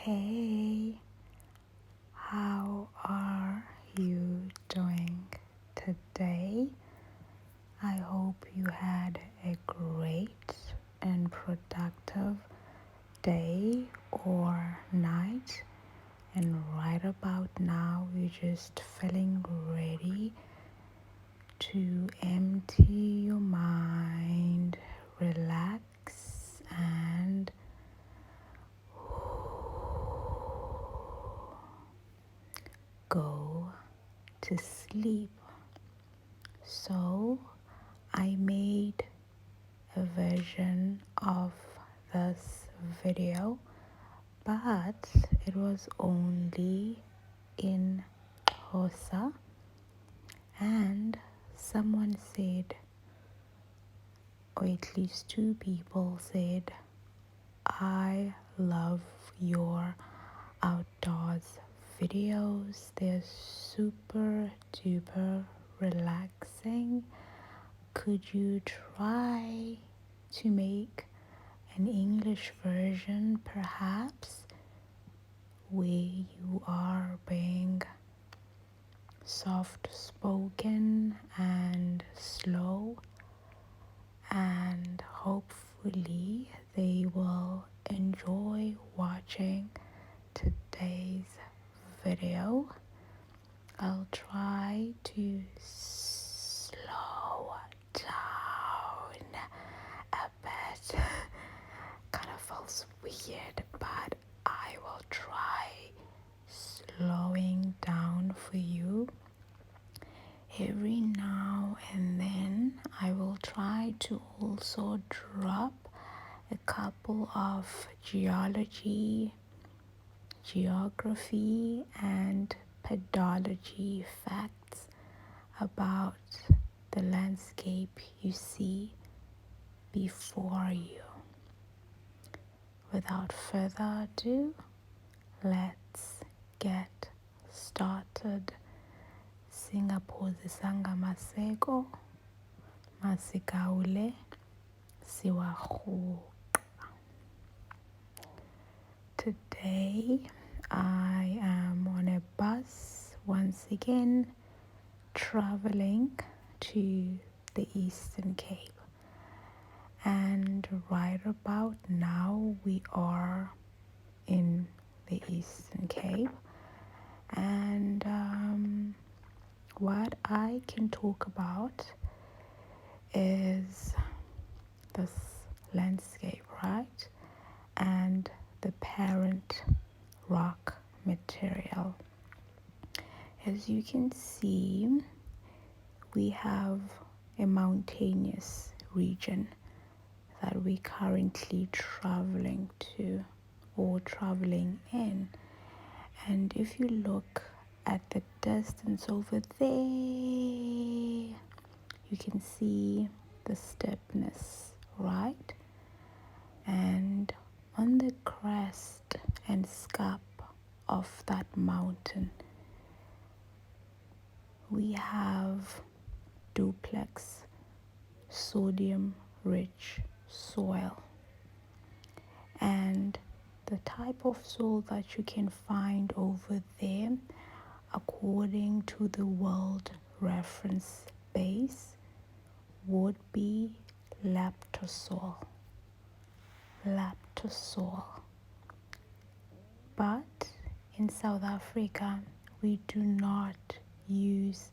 Hey, how are you doing today? I hope you had a great and productive day or night, and right about now you're just feeling ready to empty your mind, relax, and go to sleep. So I made a version of this video, but it was only in Xhosa, and someone said, or at least two people said, I love your outdoors videos. They're super duper relaxing. Could you try to make an English version, perhaps, where you are being soft spoken and slow, and hopefully they will enjoy watching today's video. I'll try to slow down a bit. Kind of feels weird, but I will try slowing down for you. Every now and then I will try to also drop a couple of geology, geography, and pedology facts about the landscape you see before you. Without further ado, let's get started. Singaphozisanga maseko, masigawule, siwarhuqa. Today I am on a bus once again, traveling to the Eastern Cape. And right about now we are in the Eastern Cape, and what I can talk about is this landscape, right? And the parent rock material. As you can see, we have a mountainous region that we're currently traveling to or traveling in. And if you look at the distance over there, you can see the steepness, right? And on the crest and scarp of that mountain, we have duplex sodium-rich soil. And the type of soil that you can find over there, according to the World Reference Base, would be laptosol. But in South Africa, we do not use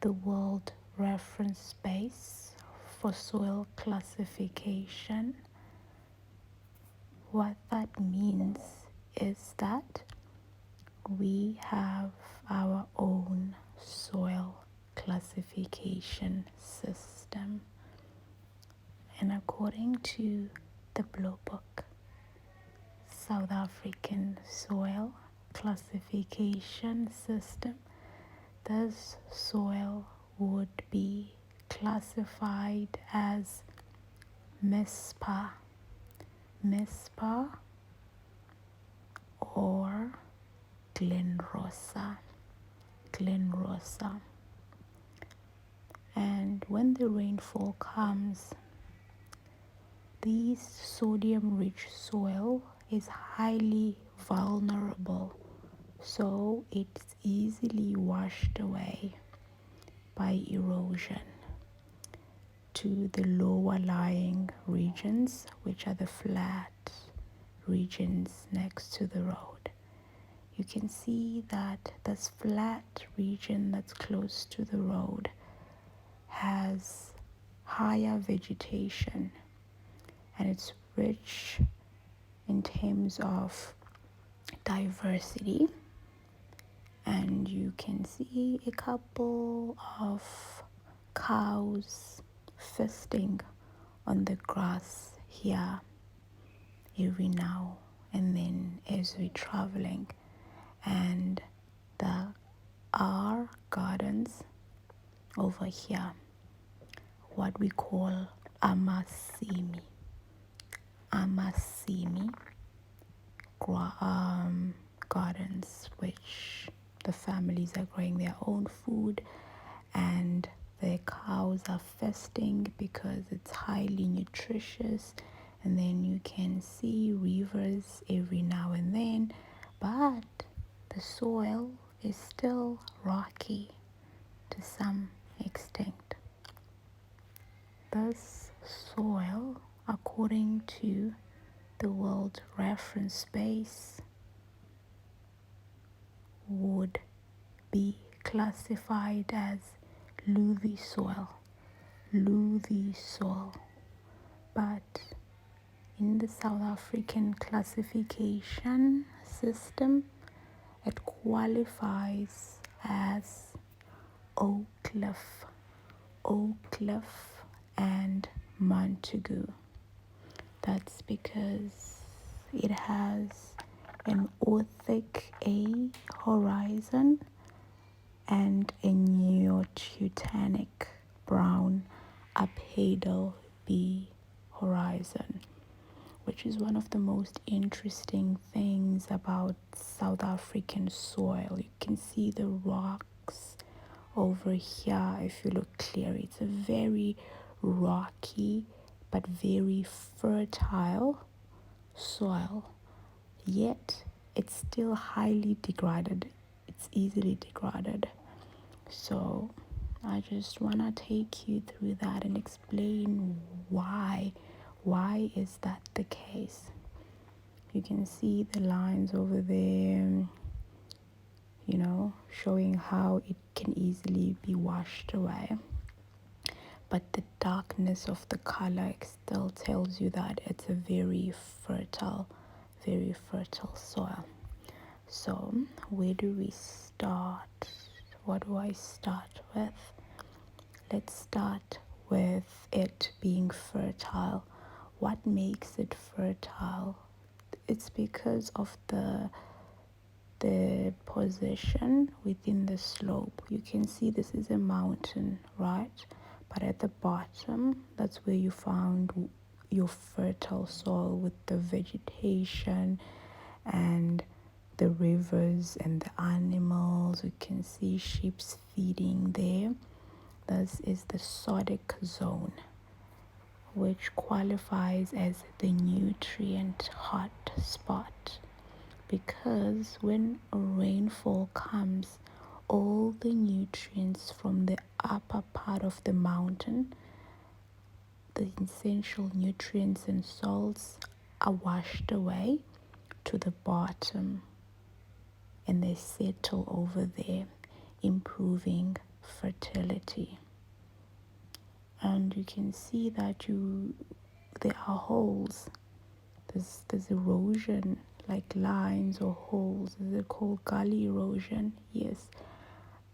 the World Reference Base for soil classification. What that means is that we have our own soil classification system. And according to the Blue Book, South African soil classification system, this soil would be classified as MISPA or Glenrosa. And when the rainfall comes, this sodium-rich soil is highly vulnerable, so it's easily washed away by erosion to the lower lying regions, which are the flat regions next to the road. You can see that this flat region that's close to the road has higher vegetation, and it's rich in terms of diversity. And you can see a couple of cows feasting on the grass here every now and then as we're traveling. And there are gardens over here, what we call amasimi gardens, which the families are growing their own food, and their cows are feasting because it's highly nutritious. And then you can see rivers every now and then, but the soil is still rocky to some extent. This soil, according to the World Reference Base, would be classified as loamy soil. But in the South African classification system, it qualifies as oak cliff and Montagu. That's because it has an orthic A horizon and a neotutanic brown apedal B horizon, which is one of the most interesting things about South African soil. You can see the rocks over here if you look clear. It's a very rocky but very fertile soil, yet it's still highly degraded. It's easily degraded. So I just want to take you through that and explain why is that the case. You can see the lines over there, showing how it can easily be washed away. But the darkness of the color still tells you that it's a very fertile soil. So where do we start? What do I start with? Let's start with it being fertile. What makes it fertile? It's because of the position within the slope. You can see this is a mountain, right? But at the bottom, that's where you found your fertile soil with the vegetation and the rivers and the animals. You can see sheep feeding there. This is the sodic zone, which qualifies as the nutrient hot spot, because when rainfall comes, all the nutrients from the upper part of the mountain, the essential nutrients and salts, are washed away to the bottom, and they settle over there, improving fertility. And you can see that there are holes. There's erosion, like lines or holes. Is it called gully erosion? Yes,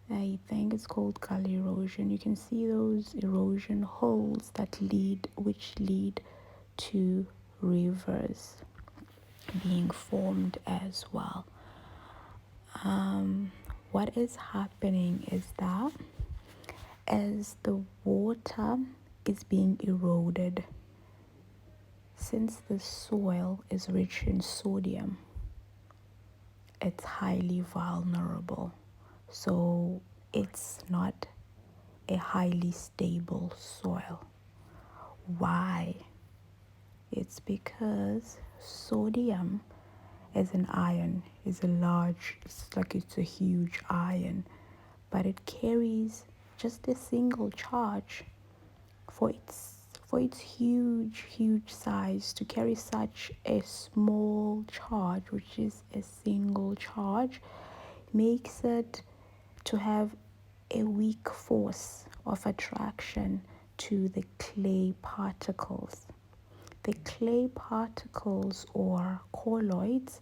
I think it's called gully erosion. You can see those erosion holes which lead to rivers being formed as well. What is happening is that as the water is being eroded, since the soil is rich in sodium, it's highly vulnerable. So it's not a highly stable soil. Why? It's because sodium as an iron is a large, it's a huge iron, but it carries just a single charge. For its huge size, to carry such a small charge, which is a single charge, makes it to have a weak force of attraction to the clay particles. The clay particles, or colloids,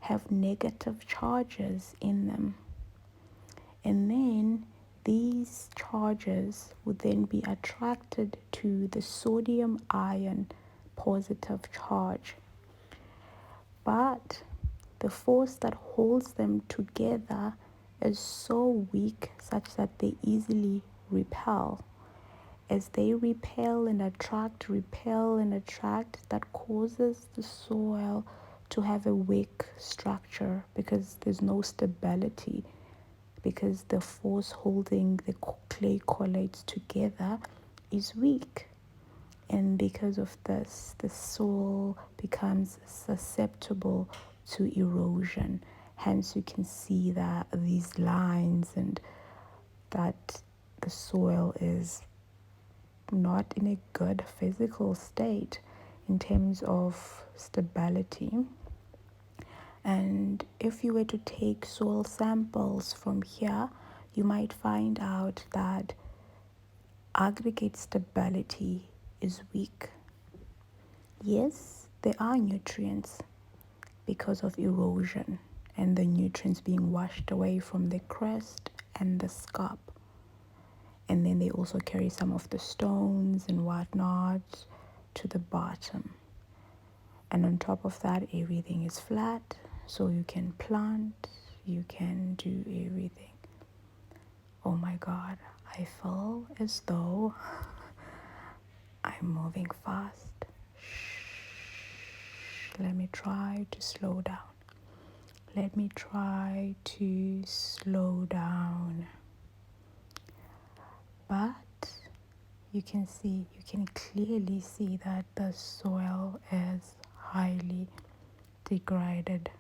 have negative charges in them. And then these charges would then be attracted to the sodium ion positive charge. But the force that holds them together is so weak such that they easily repel. As they repel and attract, that causes the soil to have a weak structure because there's no stability, because the force holding the clay colloids together is weak. And because of this, the soil becomes susceptible to erosion. Hence, you can see that these lines and that the soil is not in a good physical state in terms of stability. And if you were to take soil samples from here, you might find out that aggregate stability is weak. Yes, there are nutrients because of erosion and the nutrients being washed away from the crust and the scarp. And then they also carry some of the stones and whatnot to the bottom. And on top of that, everything is flat, so you can plant, you can do everything. Oh my God, I feel as though I'm moving fast. Shh. Let me try to slow down. But you can clearly see that the soil is highly degraded.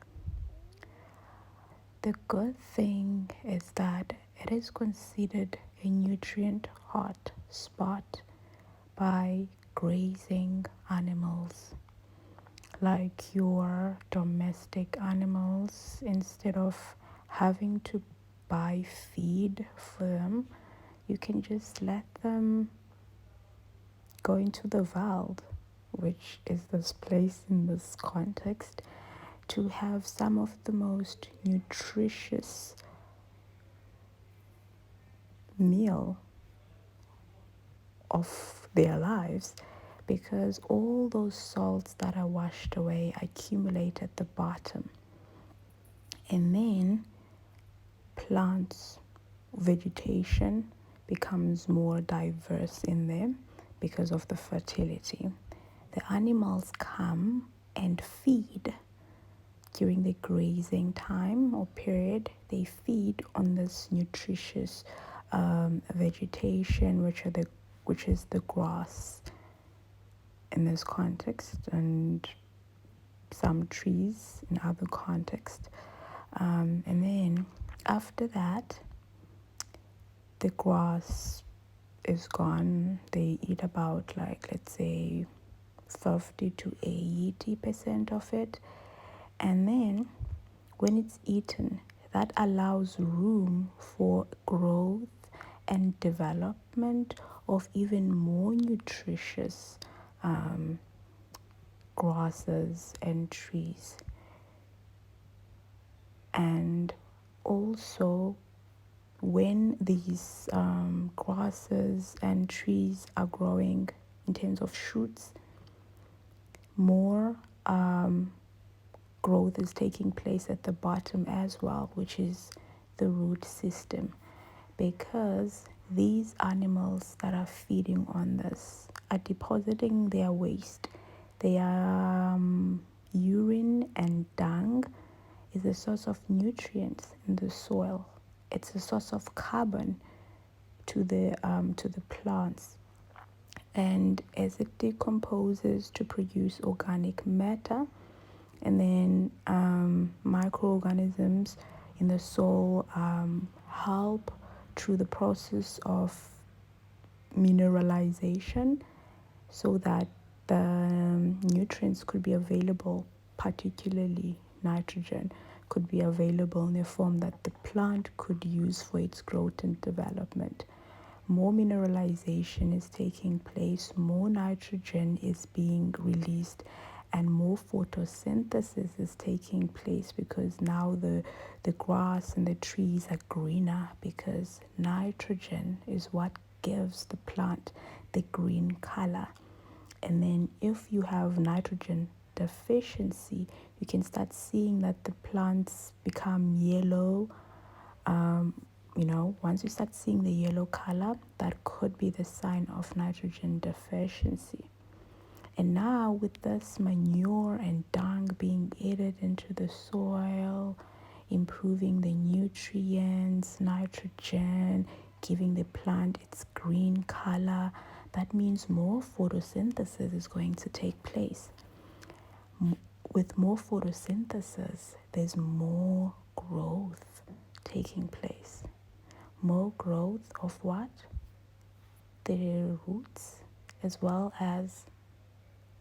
The good thing is that it is considered a nutrient hot spot by grazing animals, like your domestic animals. Instead of having to buy feed for them, you can just let them go into the veld, which is this place in this context, to have some of the most nutritious meal of their lives, because all those salts that are washed away accumulate at the bottom, and then plants, vegetation becomes more diverse in them because of the fertility. The animals come and feed during the grazing time or period. They feed on this nutritious vegetation, which is the grass in this context, and some trees in other context. And then after that, the grass is gone. They eat about, like, let's say 50 to 80% of it. And then when it's eaten, that allows room for growth and development of even more nutritious grasses and trees. And also, when these grasses and trees are growing in terms of shoots, more growth is taking place at the bottom as well, which is the root system, because these animals that are feeding on this are depositing their waste. Their urine and dung is a source of nutrients in the soil. It's a source of carbon to the plants, and as it decomposes to produce organic matter, and then microorganisms in the soil help through the process of mineralization so that the nutrients could be available, particularly nitrogen, could be available in a form that the plant could use for its growth and development. More mineralization is taking place, more nitrogen is being released, and more photosynthesis is taking place because now the grass and the trees are greener because nitrogen is what gives the plant the green color. And then if you have nitrogen deficiency, you can start seeing that the plants become yellow. Once you start seeing the yellow color, that could be the sign of nitrogen deficiency. And now with this manure and dung being added into the soil, improving the nutrients, nitrogen, giving the plant its green color, that means more photosynthesis is going to take place. With more photosynthesis, there's more growth taking place. More growth of what? The roots as well as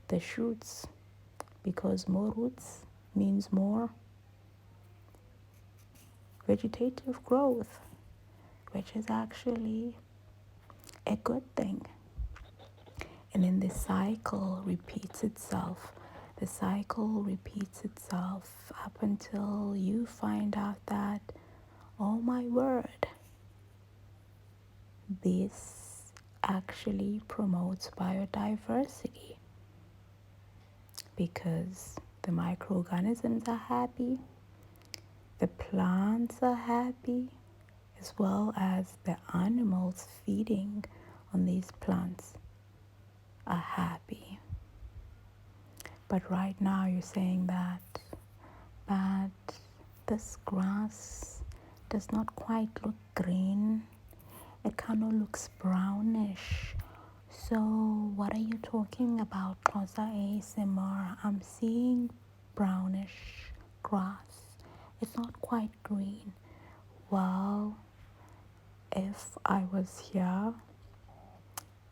the shoots, because more roots means more vegetative growth, which is actually a good thing. And then the cycle repeats itself. The cycle repeats itself up until you find out that, oh my word, this actually promotes biodiversity because the microorganisms are happy, the plants are happy, as well as the animals feeding on these plants are happy. But right now you're saying that, but this grass does not quite look green. It kind of looks brownish. So what are you talking about, Xhosa ASMR? I'm seeing brownish grass. It's not quite green. Well, if I was here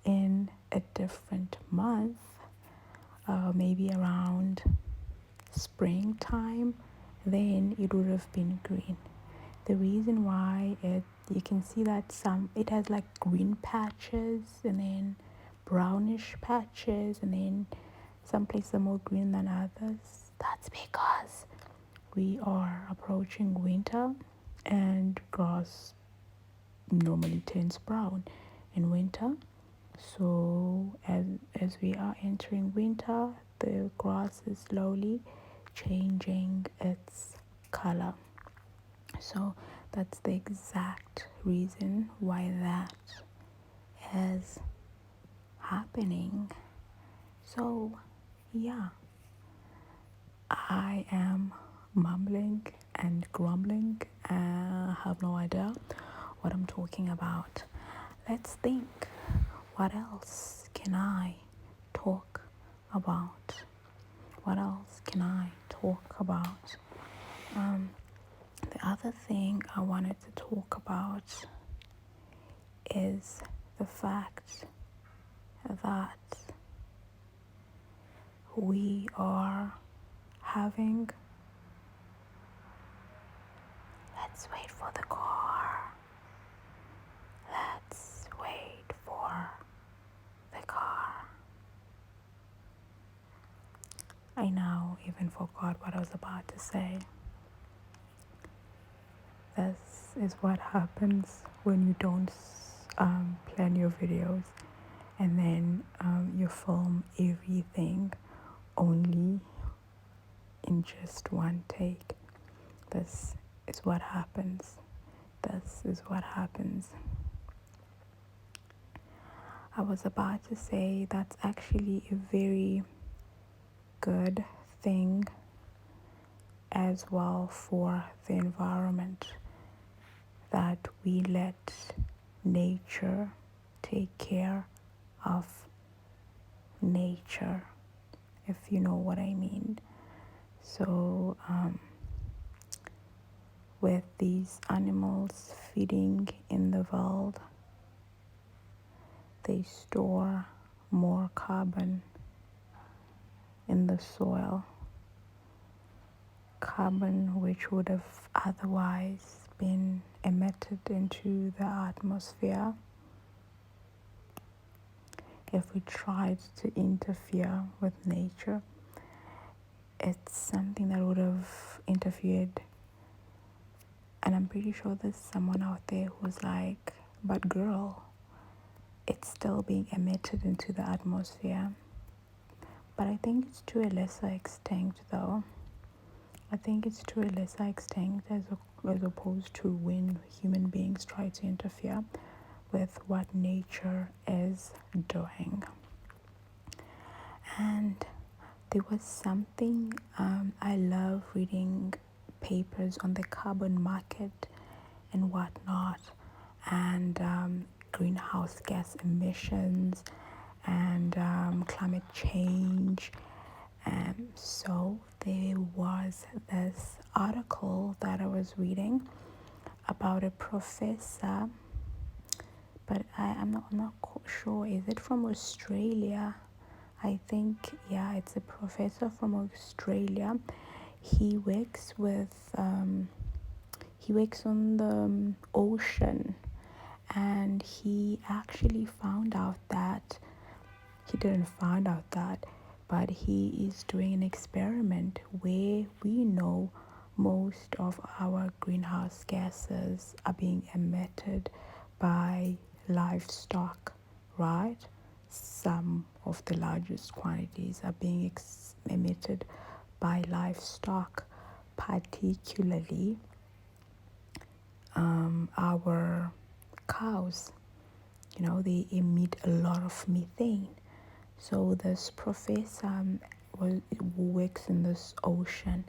in a different month, maybe around springtime, then it would have been green. The reason why you can see that it has like green patches and then brownish patches and then some places are more green than others. That's because we are approaching winter and grass normally turns brown in winter. So as we are entering winter, the grass is slowly changing its color. So that's the exact reason why that is happening. So yeah, I am mumbling and grumbling. I have no idea what I'm talking about. Let's think. What else can I talk about? What else can I talk about? The other thing I wanted to talk about is the fact that we are having... Let's wait for the car. Let's wait for the car. I now even forgot what I was about to say. This is what happens when you don't plan your videos and then you film everything only in just one take. This is what happens. This is what happens. I was about to say that's actually a very good thing as well for the environment, that we let nature take care of nature, if you know what I mean. So with these animals feeding in the world, they store more carbon in the soil, carbon which would have otherwise been emitted into the atmosphere if we tried to interfere with nature. It's something that would have interfered, and I'm pretty sure there's someone out there who's like, but girl, it's still being emitted into the atmosphere. But I think it's to a lesser extent though. I think it's to a lesser extent as opposed to when human beings try to interfere with what nature is doing. And there was something, I love reading papers on the carbon market and whatnot, and greenhouse gas emissions and climate change. So there was this article that I was reading about a professor, but I'm not sure. Is it from Australia? I think, yeah, it's a professor from Australia. He works he works on the ocean, and he actually found out that he didn't find out that, but he is doing an experiment where we know most of our greenhouse gases are being emitted by livestock, right? Some of the largest quantities are being emitted by livestock, particularly our cows. You know, they emit a lot of methane. So this professor who works in this ocean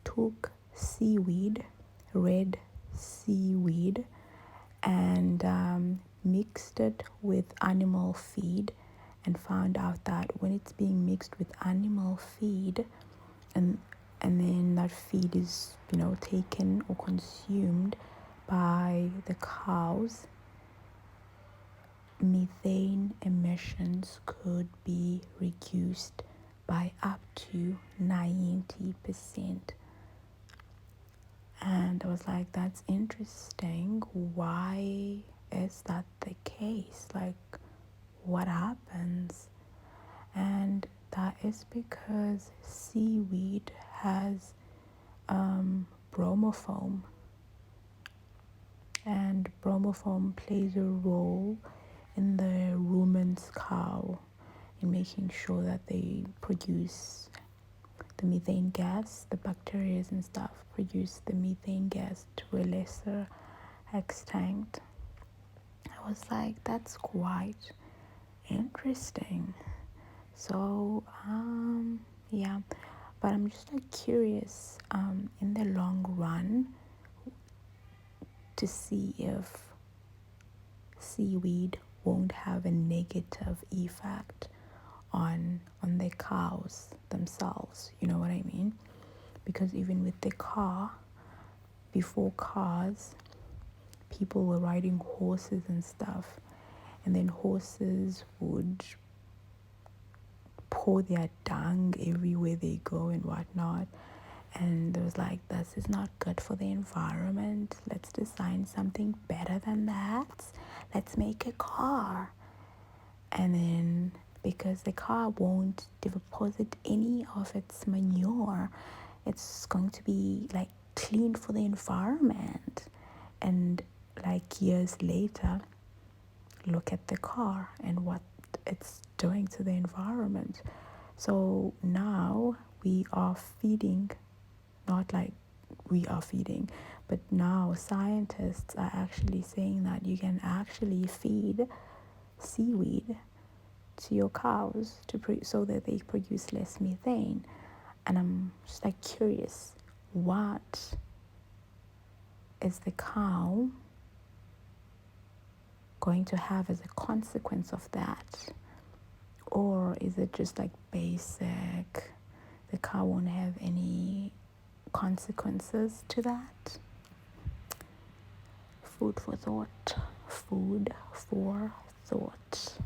took seaweed, red seaweed, and mixed it with animal feed, and found out that when it's being mixed with animal feed, and then that feed is, you know, taken or consumed by the cows, methane emissions could be reduced by up to 90%. And I was like, that's interesting. Why is that the case? Like, what happens? And that is because seaweed has bromofoam, and bromofoam plays a role in the rumen's cow in making sure that they produce the methane gas. The bacteria and stuff produce the methane gas to a lesser extent. I was like, that's quite interesting. So yeah, but I'm just like curious in the long run to see if seaweed won't have a negative effect on the cows themselves, you know what I mean? Because even with the car, before cars, people were riding horses and stuff, and then horses would pour their dung everywhere they go and whatnot. And it was like, this is not good for the environment. Let's design something better than that. Let's make a car. And then because the car won't deposit any of its manure, it's going to be like clean for the environment. And like years later, look at the car and what it's doing to the environment. So now we are feeding, not like we are feeding, but now scientists are actually saying that you can actually feed seaweed to your cows so that they produce less methane. And I'm just like curious, what is the cow going to have as a consequence of that? Or is it just like basic, the cow won't have any consequences to that. Food for thought. Food for thought.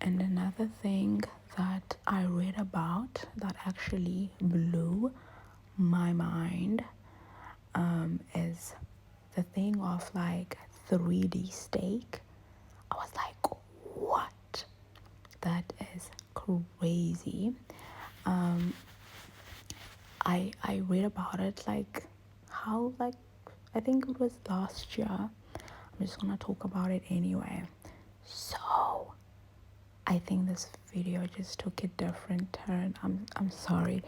And another thing that I read about that actually blew my mind is the thing of like 3D steak. I was like, what? That is crazy. I read about it like how, like, I think it was last year. I'm just gonna talk about it anyway. So I think this video just took a different turn. I'm sorry.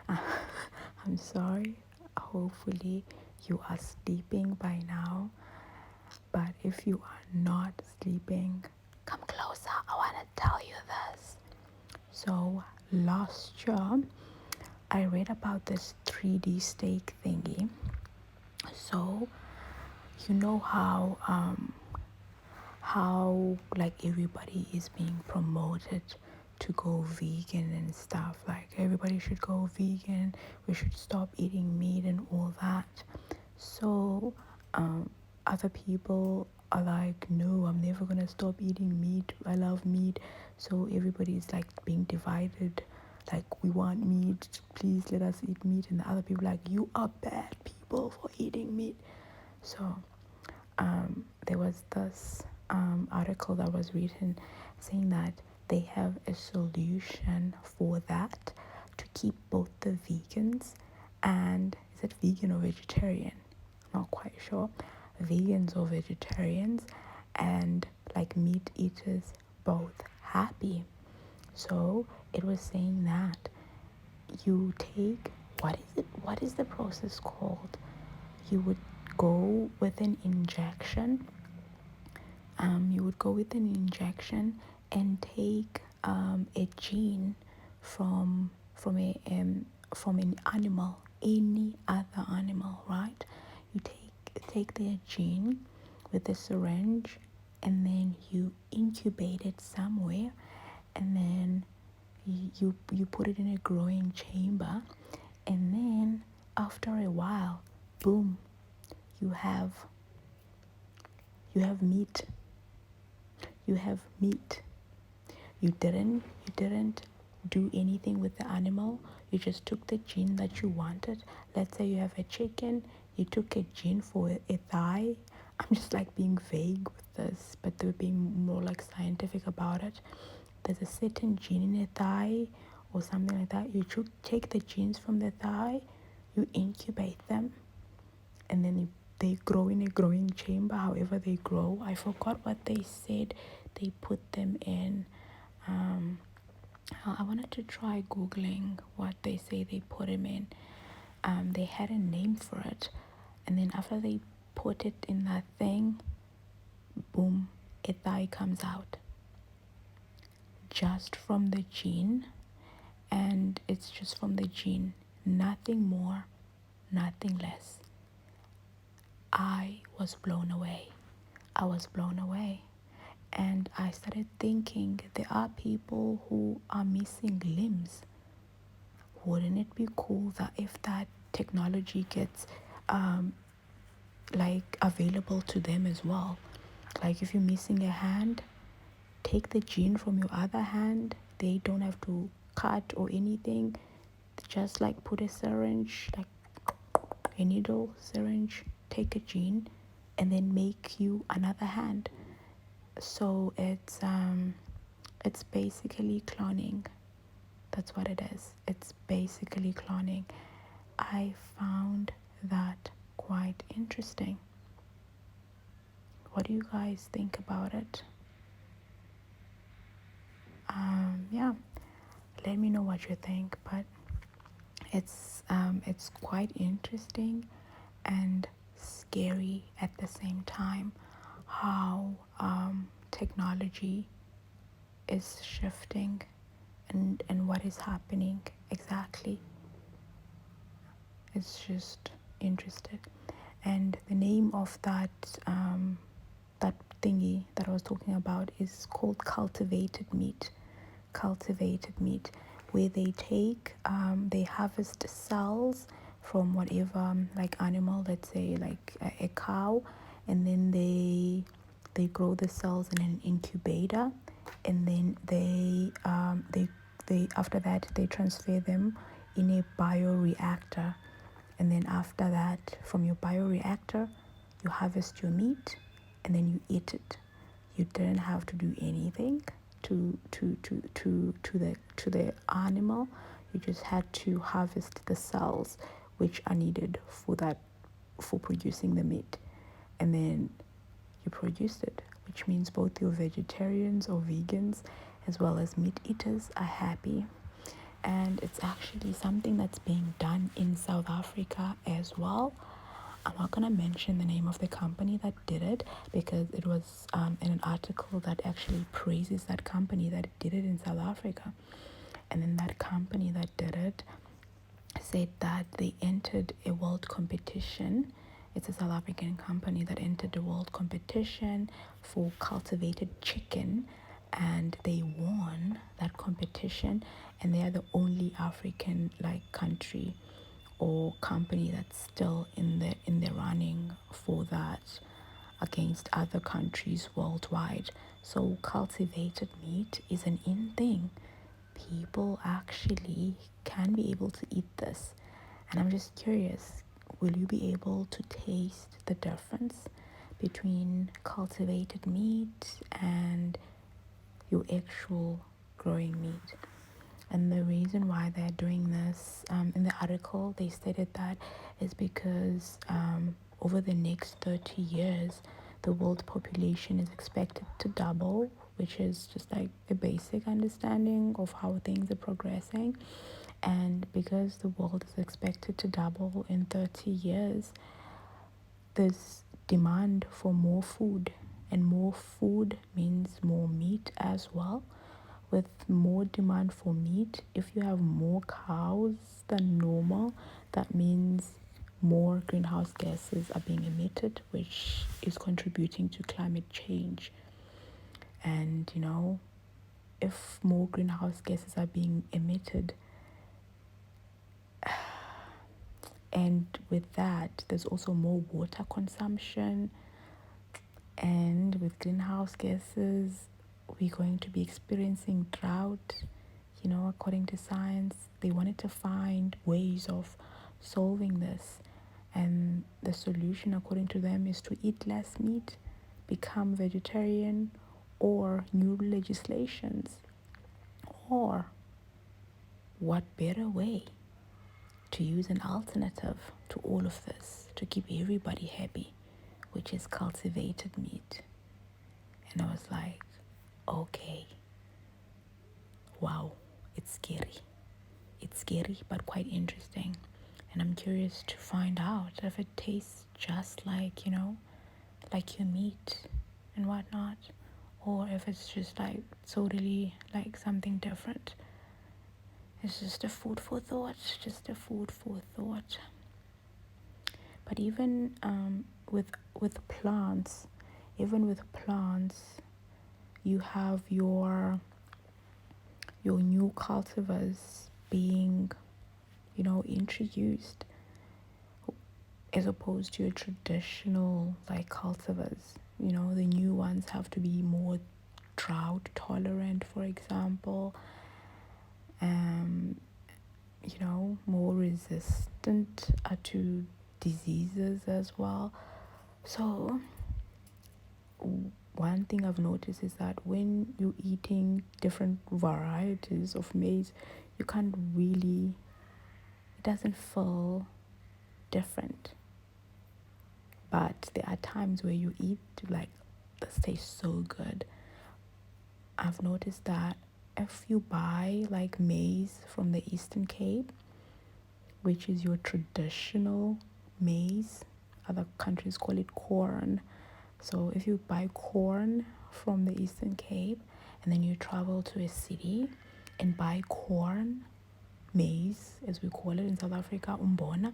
I'm sorry. Hopefully you are sleeping by now. But if you are not sleeping, come closer. I want to tell you this. So last year I read about this 3D steak thingy. So you know how like everybody is being promoted to go vegan and stuff, like everybody should go vegan, we should stop eating meat and all that. So other people are like, no, I'm never gonna stop eating meat, I love meat. So everybody's like being divided, like, we want meat, please let us eat meat. And the other people like, you are bad people for eating meat. So there was this article that was written saying that they have a solution for that, to keep both the vegans and, is it vegan or vegetarian? I'm not quite sure. Vegans or vegetarians and like meat eaters both happy. So it was saying that you take, what is the process called? You would go with an injection. You would go with an injection and take a gene from an animal, any other animal, right? You take their gene with a syringe, and then you incubate it somewhere, and then you put it in a growing chamber, and then after a while, boom, you have meat. You have meat. You didn't do anything with the animal. You just took the gene that you wanted. Let's say you have a chicken, you took a gene for a thigh. I'm just like being vague with this, but they're being more like scientific about it. There's a certain gene in a thigh or something like that. You take the genes from the thigh, you incubate them, and then they grow in a growing chamber, however they grow. I forgot what they said they put them in. I wanted to try Googling what they say they put them in. They had a name for it. And then after they put it in that thing, boom, a thigh comes out. Just from the gene. And it's just from the gene. Nothing more, nothing less. I was blown away. And I started thinking, there are people who are missing limbs. Wouldn't it be cool that if that technology gets like available to them as well? Like if you're missing a hand, take the gene from your other hand. They don't have to cut or anything. Just like put a syringe, like a needle, syringe, take a gene, and then make you another hand. So it's basically cloning. That's what it is. It's basically cloning. I found that quite interesting. What do you guys think about it? Yeah, let me know what you think. But it's quite interesting and scary at the same time, how technology is shifting and what is happening exactly. It's just interesting. And the name of that thingy that I was talking about is called cultivated meat. Cultivated meat, where they harvest cells from whatever like animal, let's say like a cow, and then they grow the cells in an incubator, and then they after that they transfer them in a bioreactor, and then after that from your bioreactor you harvest your meat and then you eat it. You didn't have to do anything to the animal. You just had to harvest the cells which are needed for producing the meat, and then you produced it, which means both your vegetarians or vegans as well as meat eaters are happy. And it's actually something that's being done in South Africa as well. I'm not going to mention the name of the company that did it because it was in an article that actually praises that company that did it in South Africa. And then that company that did it said that they entered a world competition. It's a South African company that entered a world competition for cultivated chicken, and they won that competition, and they are the only African like country or company that's still in the running for that against other countries worldwide. So cultivated meat is an in thing. People actually can be able to eat this. And I'm just curious, will you be able to taste the difference between cultivated meat and your actual growing meat? And the reason why they're doing this, in the article, they stated that is because over the next 30 years, the world population is expected to double, which is just like a basic understanding of how things are progressing. And because the world is expected to double in 30 years, there's demand for more food, and more food means more meat as well. With more demand for meat, if you have more cows than normal, that means more greenhouse gases are being emitted, which is contributing to climate change. And if more greenhouse gases are being emitted, and with that there's also more water consumption, and with greenhouse gases we're going to be experiencing drought. According to science, they wanted to find ways of solving this, and the solution according to them is to eat less meat, become vegetarian, or new legislations. Or what better way to use an alternative to all of this to keep everybody happy, which is cultivated meat? And I was like, okay, wow, it's scary. It's scary but quite interesting. And I'm curious to find out if it tastes just like, like your meat and whatnot, or if it's just like totally like something different. It's just a food for thought, But even with plants, you have your new cultivars being, introduced, as opposed to your traditional like cultivars. The new ones have to be more drought tolerant, for example, more resistant to diseases as well. So one thing I've noticed is that when you're eating different varieties of maize, you can't really, it doesn't feel different. But there are times where you eat like this tastes so good. I've noticed that if you buy like maize from the Eastern Cape, which is your traditional maize, other countries call it corn. So if you buy corn from the Eastern Cape and then you travel to a city and buy corn, maize as we call it in South Africa, umbona,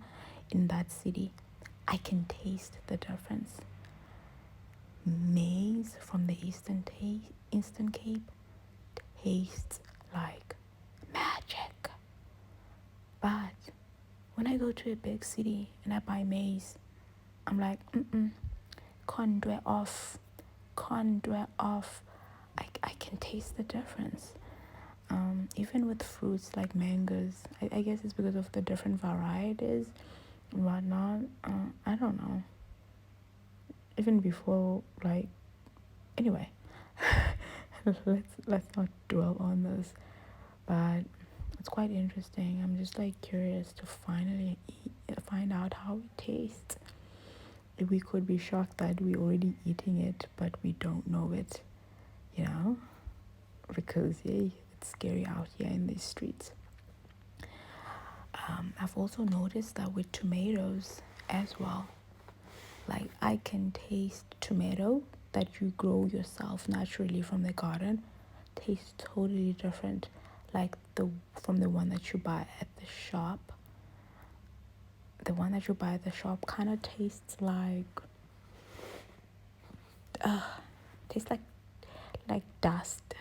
in that city, I can taste the difference. Maize from the Eastern Cape tastes like magic. But when I go to a big city and I buy maize, I'm like, contour off. I can taste the difference. Even with fruits like mangoes, I guess it's because of the different varieties and whatnot. I don't know. Even before, like, anyway, let's not dwell on this. But it's quite interesting. I'm just like curious to finally find out how it tastes. We could be shocked that we're already eating it, but we don't know it, because it's scary out here in these streets. I've also noticed that with tomatoes as well, like I can taste tomato that you grow yourself naturally from the garden tastes totally different, like from the one that you buy at the shop. The one that you buy at the shop kind of tastes like dust.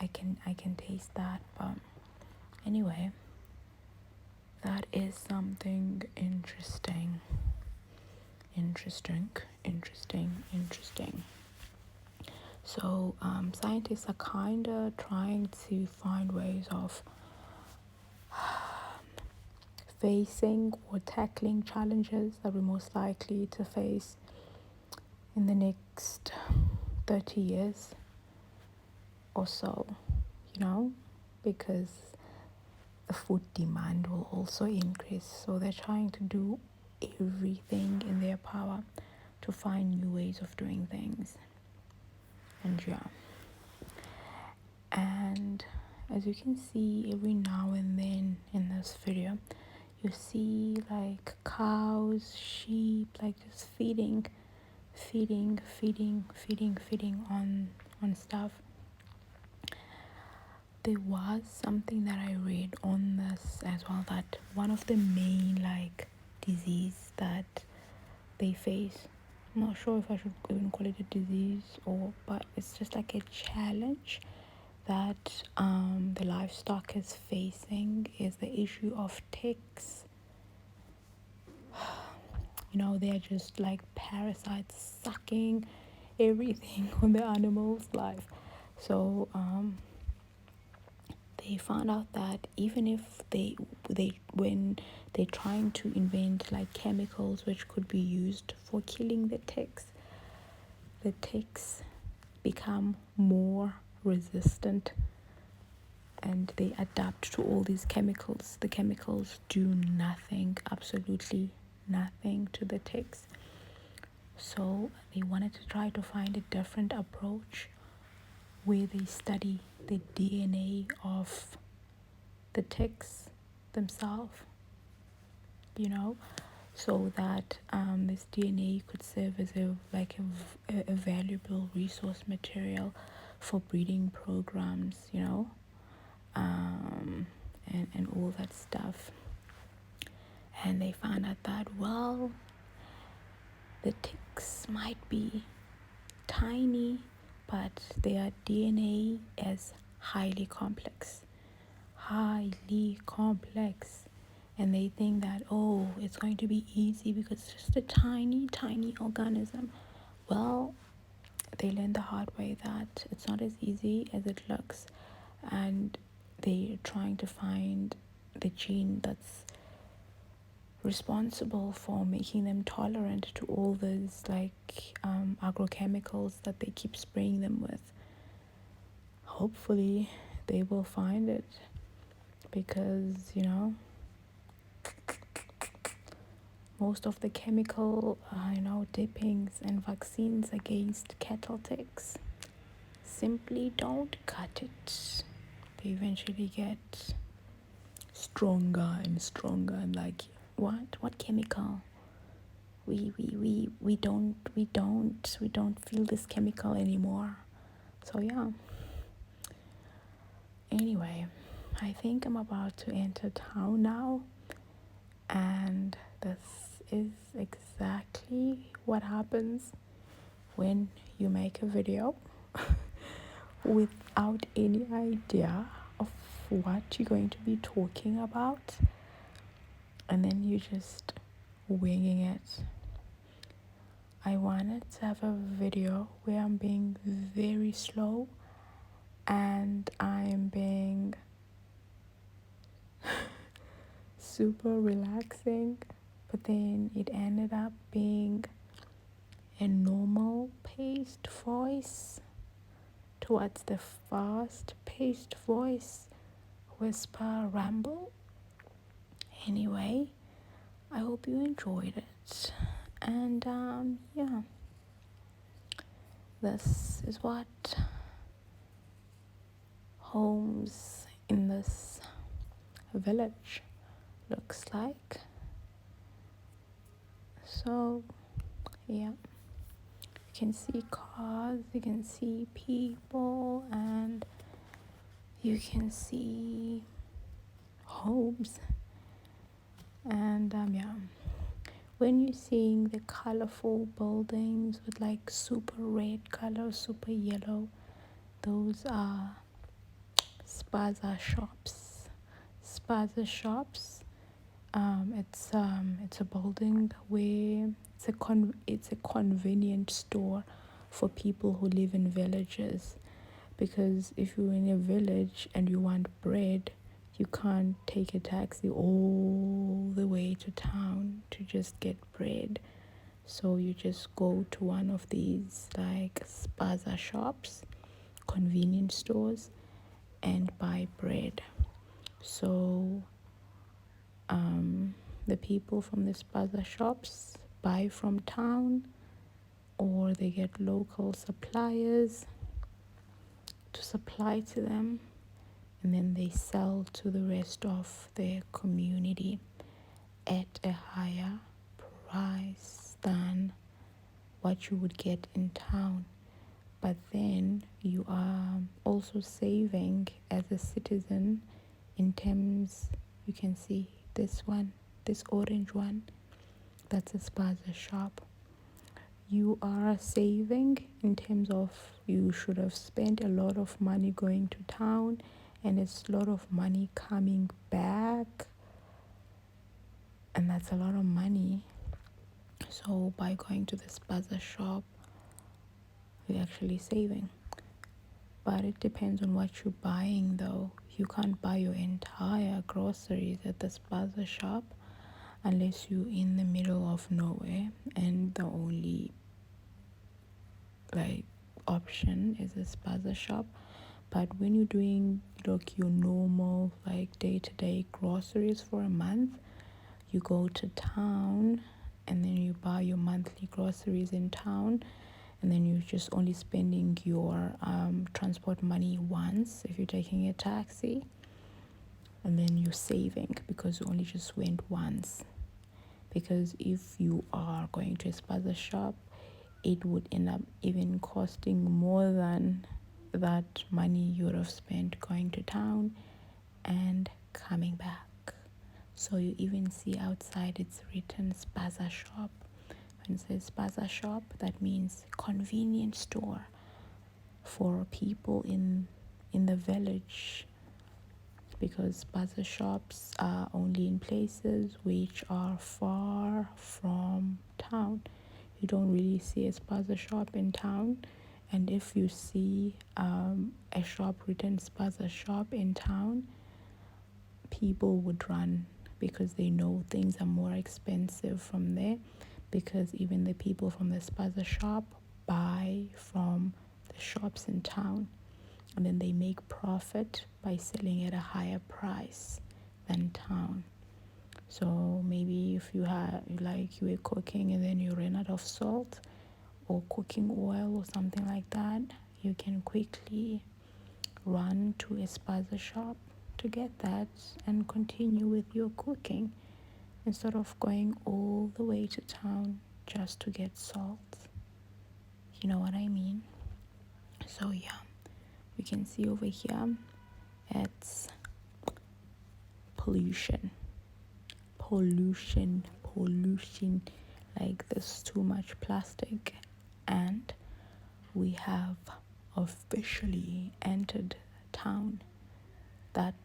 I can taste that. But anyway, that is something interesting. So scientists are kind of trying to find ways of facing or tackling challenges that we're most likely to face in the next 30 years or so, because the food demand will also increase. So they're trying to do everything in their power to find new ways of doing things. And as you can see, every now and then in this video, you see like cows, sheep, like just feeding on stuff. There was something that I read on this as well, that one of the main like disease that they face, I'm not sure if I should even call it a disease but it's just like a challenge that the livestock is facing, is the issue of ticks. They're just like parasites sucking everything on the animal's life. So they found out that even if they when they're trying to invent like chemicals which could be used for killing the ticks become more resistant and they adapt to all these chemicals. The chemicals do nothing, absolutely nothing to the ticks. So they wanted to try to find a different approach where they study the DNA of the ticks themselves, so that this DNA could serve as a valuable resource material for breeding programs, and all that stuff. And they found out that, well, the ticks might be tiny, but their DNA is highly complex. And they think that, it's going to be easy because it's just a tiny organism. Well, they learned the hard way that it's not as easy as it looks, and they're trying to find the gene that's responsible for making them tolerant to all those agrochemicals that they keep spraying them with. Hopefully they will find it, because most of the chemical dippings and vaccines against cattle ticks simply don't cut it. They eventually get stronger and stronger, and like, what chemical? We don't feel this chemical anymore. So yeah. Anyway, I think I'm about to enter town now, and this is exactly what happens when you make a video without any idea of what you're going to be talking about, and then you just winging it. I wanted to have a video where I'm being very slow and I'm being super relaxing, but then it ended up being a normal paced voice towards the fast paced voice, whisper, ramble. Anyway, I hope you enjoyed it, and yeah, this is what homes in this village looks like. So yeah, you can see cars, you can see people, and you can see homes. And yeah, when you're seeing the colorful buildings with like super red color, super yellow, those are spaza shops. Spaza shops. It's a building where it's a convenient store for people who live in villages, because if you're in a village and you want bread, you can't take a taxi all the way to town to just get bread. So you just go to one of these like spaza shops, convenience stores, and buy bread. So the people from the spaza shops buy from town, or they get local suppliers to supply to them, and then they sell to the rest of their community at a higher price than what you would get in town. But then you are also saving as a citizen in terms, you can see this one, this orange one, that's a spaza shop. You are saving in terms of you should have spent a lot of money going to town, and it's a lot of money coming back, and that's a lot of money. So by going to the spaza shop, you're actually saving. But it depends on what you're buying though. You can't buy your entire groceries at the spaza shop unless you're in the middle of nowhere and the only like option is a spaza shop. But when you're doing like your normal like day-to-day groceries for a month, you go to town and then you buy your monthly groceries in town, and then you're just only spending your transport money once if you're taking a taxi, and then you're saving because you only just went once. Because if you are going to a spaza shop, it would end up even costing more than that money you would have spent going to town and coming back. So you even see outside it's written spaza shop. When it says spaza shop, that means convenience store for people in the village, because spaza shops are only in places which are far from town. You don't really see a spaza shop in town, and if you see a shop written spaza shop in town, people would run because they know things are more expensive from there, because even the people from the spaza shop buy from the shops in town, and then they make profit by selling at a higher price than town. So maybe if you were cooking and then you ran out of salt or cooking oil or something like that, you can quickly run to a spaza shop to get that and continue with your cooking instead of going all the way to town just to get salt. You know what I mean? So yeah, we can see over here it's pollution, like there's too much plastic and we have officially entered town. That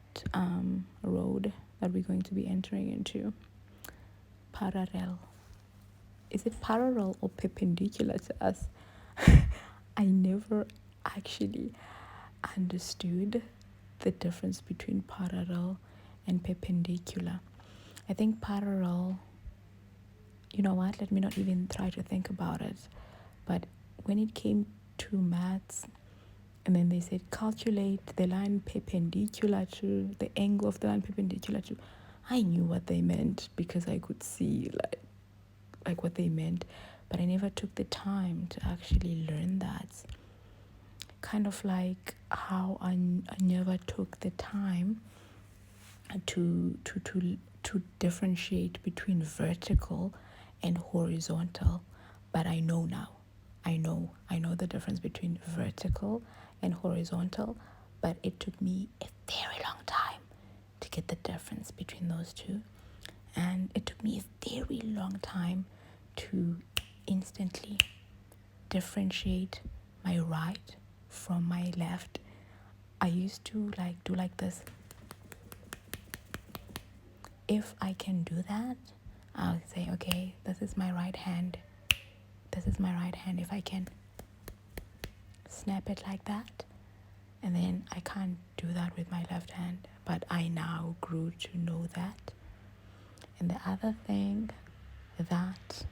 road that we're going to be entering into, parallel. Is it parallel or perpendicular to us? I never actually understood the difference between parallel and perpendicular. I think parallel, you know what, let me not even try to think about it. But when it came to maths, and then they said calculate the line perpendicular to the angle of the line perpendicular to, I knew what they meant because I could see like what they meant, but I never took the time to actually learn that. Kind of like how I never took the time to differentiate between vertical and horizontal, but I know now. I know the difference between vertical and horizontal, but it took me a very long time to get the difference between those two. And it took me a very long time to instantly differentiate my right from my left. I used to do like this. If I can do that, I'll say, okay, this is my right hand. This is my right hand. If I can snap it like that, and then I can't do that with my left hand, but I now grew to know that. And the other thing that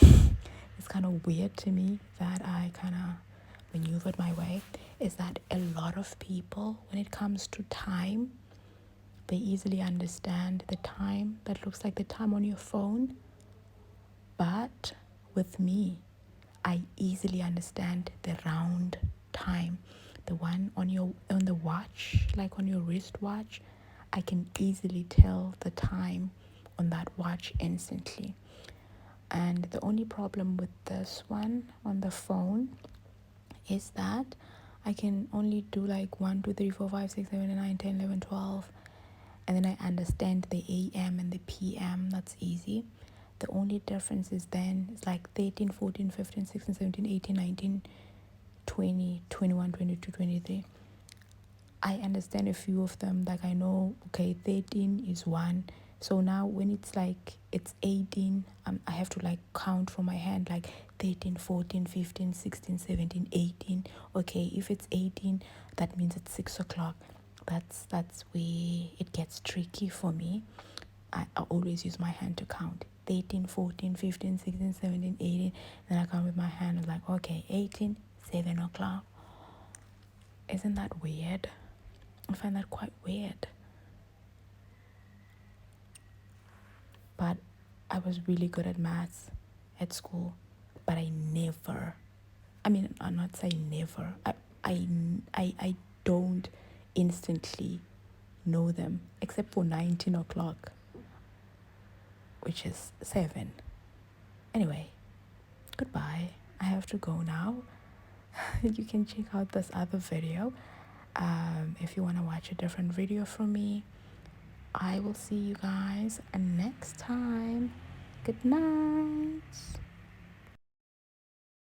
is kind of weird to me that I kind of maneuvered my way is that a lot of people, when it comes to time, they easily understand the time that looks like the time on your phone. But with me, I easily understand the round time, the one on the watch, like on your wristwatch. I can easily tell the time on that watch instantly. And the only problem with this one on the phone is that I can only do like 1, 2, 3, 4, 5, 6, 7, 8, 9, 10, 11, 12. And then I understand the AM and the PM. That's easy. The only difference is then it's like 13, 14, 15, 16, 17, 18, 19, 20, 21, 22, 23. I understand a few of them. Like I know, okay, 13 is 1. So now when it's like it's 18, I have to like count from my hand, like 13, 14, 15, 16, 17, 18. Okay, if it's 18, that means it's 6 o'clock. That's where it gets tricky for me. I always use my hand to count. 13, 14, 15, 16, 17, 18. Then I count with my hand. It's like, okay, 18, 7 o'clock. Isn't that weird? I find that quite weird. But I was really good at maths at school. But I'm not saying never. I don't instantly know them, except for 19 o'clock, which is 7. Anyway, goodbye. I have to go now. You can check out this other video if you want to watch a different video from me. I will see you guys next time. Good night.